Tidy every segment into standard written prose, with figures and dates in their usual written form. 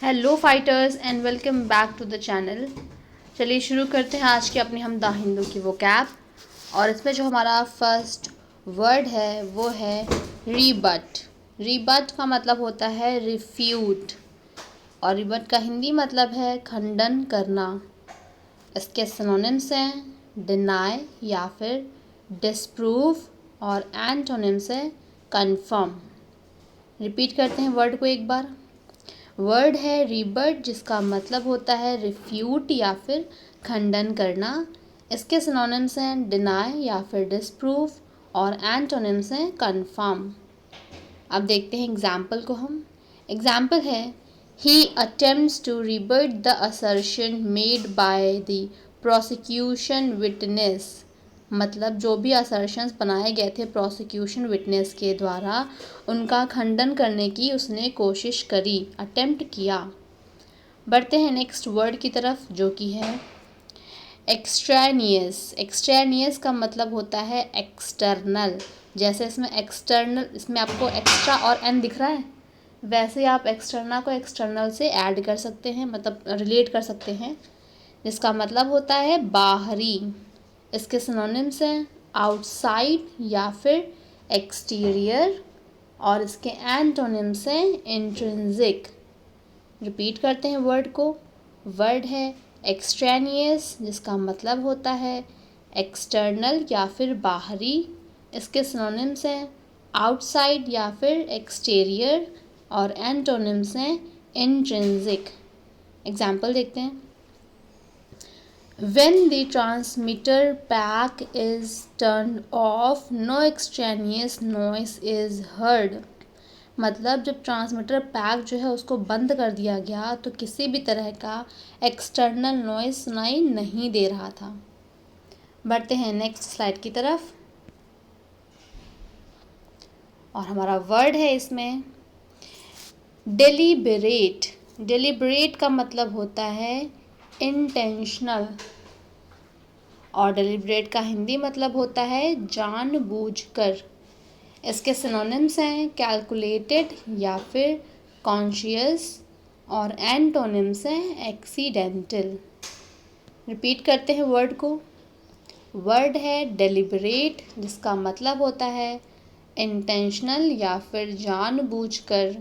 Hello fighters and welcome back to the channel. चलिए शुरू करते हैं आज की अपनी हम द हिंदू की वो कैप। और इसमें जो हमारा फर्स्ट वर्ड है वो है रीबट। रीबट का मतलब होता है रिफ्यूट और रीबट का हिंदी मतलब है खंडन करना। इसके सिनोनिम्स हैं डिनाई या फिर डिसप्रूव और एंटोनिम्स है कन्फर्म। रिपीट करते हैं वर्ड को एक बार। वर्ड है रिबट जिसका मतलब होता है रिफ्यूट या फिर खंडन करना। इसके सिनोनिम्स हैं डिनाई या फिर डिसप्रूव और एंटोनिम्स हैं कन्फर्म। अब देखते हैं एग्जाम्पल को हम। एग्जाम्पल है he attempts to rebut the assertion made by the prosecution witness. मतलब जो भी असर्शंस बनाए गए थे प्रोसिक्यूशन विटनेस के द्वारा उनका खंडन करने की उसने कोशिश करी, अटेम्प्ट किया। बढ़ते हैं नेक्स्ट वर्ड की तरफ जो कि है एक्सट्रेनियस। एक्सट्रेनियस का मतलब होता है एक्सटर्नल। जैसे इसमें एक्सटर्नल, इसमें आपको एक्स्ट्रा और एन दिख रहा है, वैसे आप एक्सटर्नल को एक्सटर्नल से ऐड कर सकते हैं, मतलब रिलेट कर सकते हैं, जिसका मतलब होता है बाहरी। इसके सिनोनिम्स हैं आउटसाइड या फिर एक्सटीरियर और इसके एंटोनिम्स हैं इंट्रिंसिक। रिपीट करते हैं वर्ड को। वर्ड है एक्सट्रेनियस जिसका मतलब होता है एक्सटर्नल या फिर बाहरी। इसके सिनोनिम्स हैं आउटसाइड या फिर एक्सटीरियर और एंटोनिम्स हैं इंट्रिंसिक। एग्जाम्पल देखते हैं। When the transmitter pack is turned off, no extraneous noise is heard. मतलब जब ट्रांसमीटर पैक जो है उसको बंद कर दिया गया तो किसी भी तरह का एक्सटर्नल नॉइज सुनाई नहीं दे रहा था। बढ़ते हैं नेक्स्ट स्लाइड की तरफ और हमारा वर्ड है इसमें डेलिबरेट। डेलिबरेट का मतलब होता है इंटेंशनल और डेलिबरेट का हिंदी मतलब होता है जानबूझकर। इसके सिनोनिम्स हैं कैलकुलेटेड या फिर कॉन्शियस और एंटोनिम्स हैं एक्सीडेंटल। रिपीट करते हैं वर्ड को। वर्ड है डेलिबरेट जिसका मतलब होता है इंटेंशनल या फिर जानबूझकर।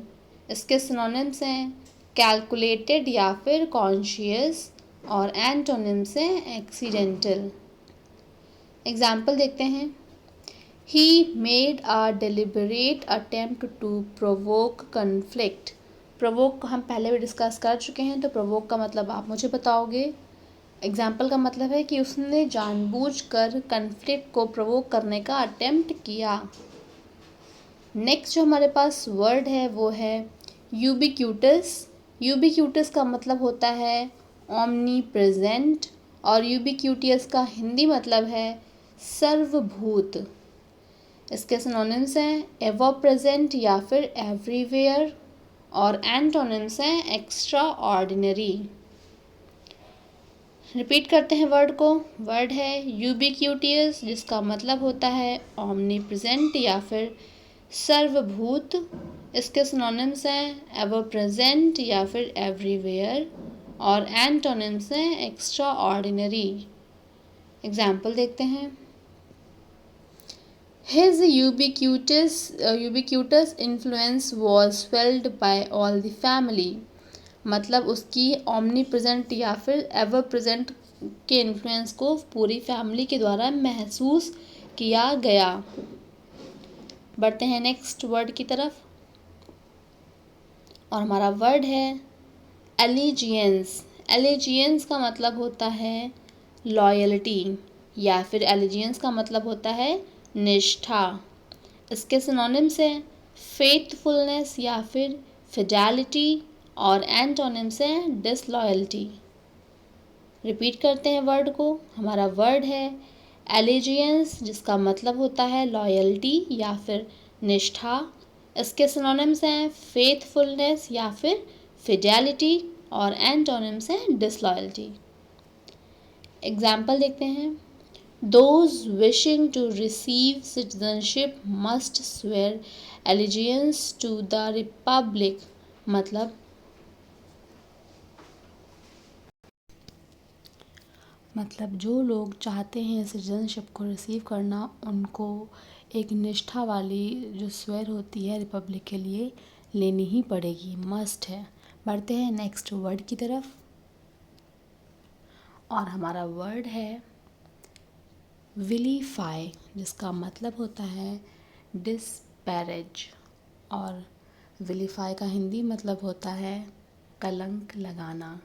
इसके सिनोनिम्स हैं कैलकुलेटेड या फिर कॉन्शियस और एंटोनिम्स हैं एक्सीडेंटल। एग्जाम्पल देखते हैं। He made a deliberate attempt to provoke conflict. provoke हम पहले भी डिस्कस कर चुके हैं, तो provoke का मतलब आप मुझे बताओगे। एग्जाम्पल का मतलब है कि उसने जानबूझकर कन्फ्लिक्ट को प्रोवोक करने का अटेम्प्ट किया। नेक्स्ट जो हमारे पास वर्ड है वो है यूबिक्यूटस। यूबिक्यूटस का मतलब होता है ओमनी प्रेजेंट और यूबिक्यूटियस का हिंदी मतलब है सर्वभूत। इसके सिनोनिम्स हैं एवर प्रेजेंट या फिर एवरीवेयर और एंटोनिम्स हैं एक्स्ट्रा ऑर्डिनरी। रिपीट करते हैं वर्ड को। वर्ड है यूबिक्यूटियस जिसका मतलब होता है ओमनी प्रेजेंट या फिर सर्वभूत। इसके सिनोनिम्स हैं एवर प्रेजेंट या फिर एवरीवेयर और एंटोनिम्स हैं एक्स्ट्रा ऑर्डिनरी। एग्जाम्पल देखते हैं। His ubiquitous influence was felt by all the family. मतलब उसकी ओमनी प्रेजेंट या फिर एवर प्रेजेंट के इन्फ्लुएंस को पूरी फैमिली के द्वारा महसूस किया गया। बढ़ते हैं नेक्स्ट वर्ड की तरफ और हमारा वर्ड है एलिजियंस। एलिजियंस का मतलब होता है लॉयल्टी या फिर एलिजियंस का मतलब होता है निष्ठा। इसके सिनोनिम्स हैं फेथफुलनेस या फिर फिडेलिटी और एंटोनिम्स हैं डिसलॉयल्टी। रिपीट करते हैं वर्ड को। हमारा वर्ड है एलिजियंस जिसका मतलब होता है लॉयल्टी या फिर निष्ठा। इसके सिनोनिम्स हैं फेथफुलनेस या फिर फिडेलिटी और एंटोनिम्स हैं डिसलॉयल्टी। एग्जाम्पल देखते हैं। Those wishing to receive citizenship must swear allegiance to the republic. मतलब मतलब जो लोग चाहते हैं सिटीजनशिप को रिसीव करना, उनको एक निष्ठा वाली जो स्वेर होती है रिपब्लिक के लिए लेनी ही पड़ेगी, मस्ट है। बढ़ते हैं नेक्स्ट वर्ड की तरफ, और हमारा वर्ड है विलीफाई, जिसका मतलब होता है डिस्पैरेज, और विलीफाई का हिंदी मतलब होता है कलंक लगाना।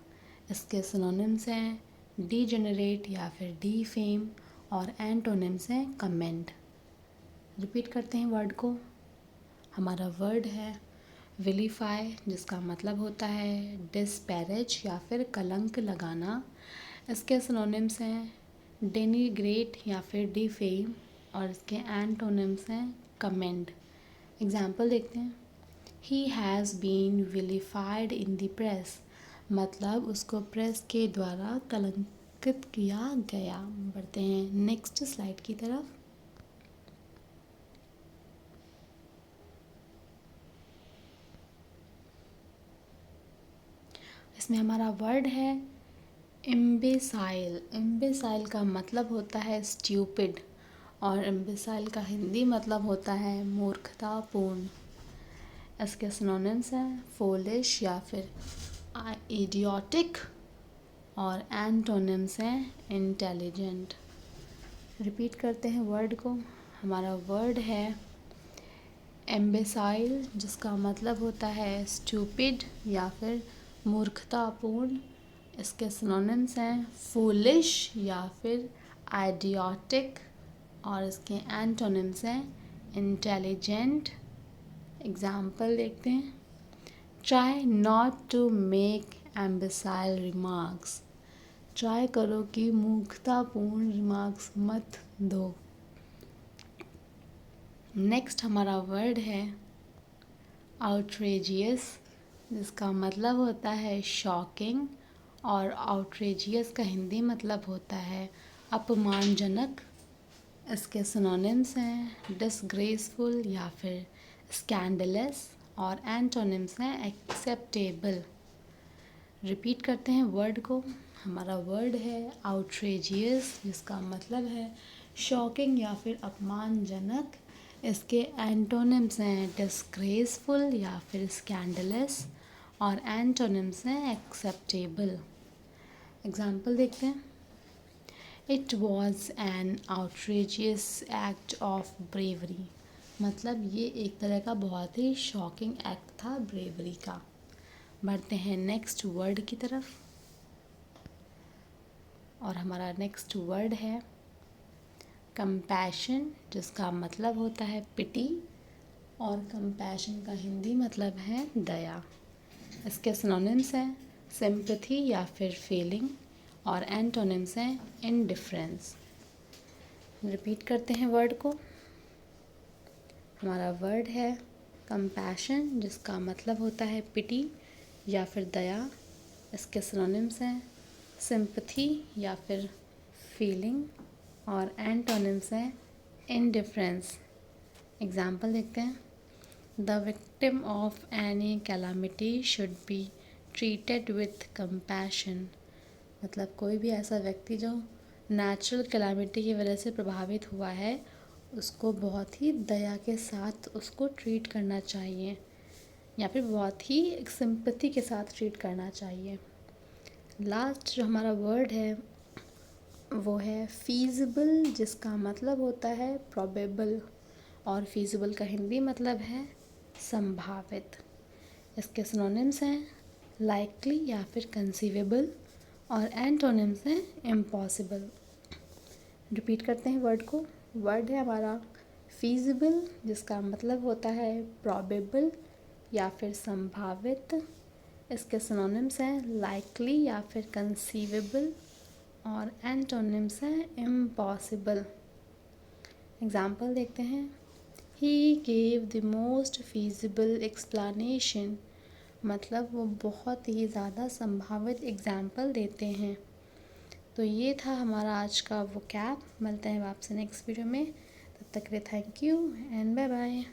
इसके सिनोनिम्स हैं डीजेनरेट या फिर डीफेम, और एंटोनिम्स हैं कमेंड। रिपीट करते हैं वर्ड को। हमारा वर्ड है विलीफाई, जिसका मतलब होता है डिस्पैरेज या फिर कलंक लगाना। इसके सिनोनिम्स हैं डेनिग्रेट या फिर डिफेम, और इसके एंटोनिम्स हैं कमेंड। एग्जाम्पल देखते हैं। He has been vilified in the press, मतलब उसको प्रेस के द्वारा कलंकित किया गया। बढ़ते हैं नेक्स्ट स्लाइड की तरफ। इसमें हमारा वर्ड है इम्बेसाइल। इम्बेसाइल का मतलब होता है स्ट्यूपिड, और इम्बेसाइल का हिंदी मतलब होता है मूर्खतापूर्ण। इसके सिनोनिम्स हैं फोलिश या फिर इडियोटिक, और एंटोनिम्स हैं इंटेलिजेंट। रिपीट करते हैं वर्ड को। हमारा वर्ड है एम्बेसाइल, जिसका मतलब होता है स्टूपिड या फिर मूर्खतापूर्ण। इसके सिनोनिम्स हैं फूलिश या फिर आइडियोटिक, और इसके एंटोनिम्स हैं इंटेलिजेंट। एग्जाम्पल देखते हैं। Try not to make imbecile remarks, try करो कि मूर्खतापूर्ण रिमार्क्स मत दो। नेक्स्ट हमारा वर्ड है आउटरेजियस, जिसका मतलब होता है शॉकिंग, और आउटरेजियस का हिंदी मतलब होता है अपमानजनक। इसके सिनोनिम्स हैं डिसग्रेसफुल या फिर स्कैंडलस, और एंटोनिम्स हैं एक्सेप्टेबल। रिपीट करते हैं वर्ड को। हमारा वर्ड है आउटरेजियस, जिसका मतलब है शॉकिंग या फिर अपमानजनक। इसके एंटोनिम्स हैं डिसग्रेसफुल या फिर स्कैंडलस, और एंटोनिम्स हैं एक्सेप्टेबल। एग्जाम्पल देखते हैं। It was an outrageous act of bravery, मतलब ये एक तरह का बहुत ही शॉकिंग एक्ट था ब्रेवरी का। बढ़ते हैं नेक्स्ट वर्ड की तरफ, और हमारा नेक्स्ट वर्ड है कंपैशन, जिसका मतलब होता है पिटी, और कंपैशन का हिंदी मतलब है दया। इसके सिनोनिम्स हैं सिंपैथी या फिर फीलिंग, और एंटोनिम्स हैं इनडिफरेंस। रिपीट करते हैं वर्ड को। हमारा वर्ड है कंपैशन, जिसका मतलब होता है पिटी या फिर दया। इसके सिनोनिम्स हैं सिंपैथी या फिर फीलिंग, और एंटोनिम्स हैं इनडिफरेंस। एग्जाम्पल देखते हैं। The victim of any calamity should be treated with compassion, मतलब कोई भी ऐसा व्यक्ति जो नेचुरल कैलामिटी की वजह से प्रभावित हुआ है, उसको बहुत ही दया के साथ उसको ट्रीट करना चाहिए, या फिर बहुत ही एक सिंपैथी के साथ ट्रीट करना चाहिए। लास्ट जो हमारा वर्ड है वो है फीजिबल, जिसका मतलब होता है प्रोबेबल, और फीजिबल का हिंदी मतलब है संभावित। इसके सिनोनिम्स हैं लाइकली या फिर कंसीवेबल, और एंटोनिम्स हैं इम्पॉसिबल। रिपीट करते हैं वर्ड को। वर्ड है हमारा फीजिबल, जिसका मतलब होता है प्रोबेबल या फिर संभावित। इसके सिनोनिम्स हैं लाइकली या फिर कंसीवेबल, और एंटोनिम्स हैं इम्पॉसिबल। एग्जाम्पल देखते हैं। He gave the most feasible explanation, मतलब वो बहुत ही ज़्यादा संभावित एग्जाम्पल देते हैं। तो ये था हमारा आज का वोकैब। मिलते हैं आपसे नेक्स्ट वीडियो में, तब तक के लिए thank you and bye bye.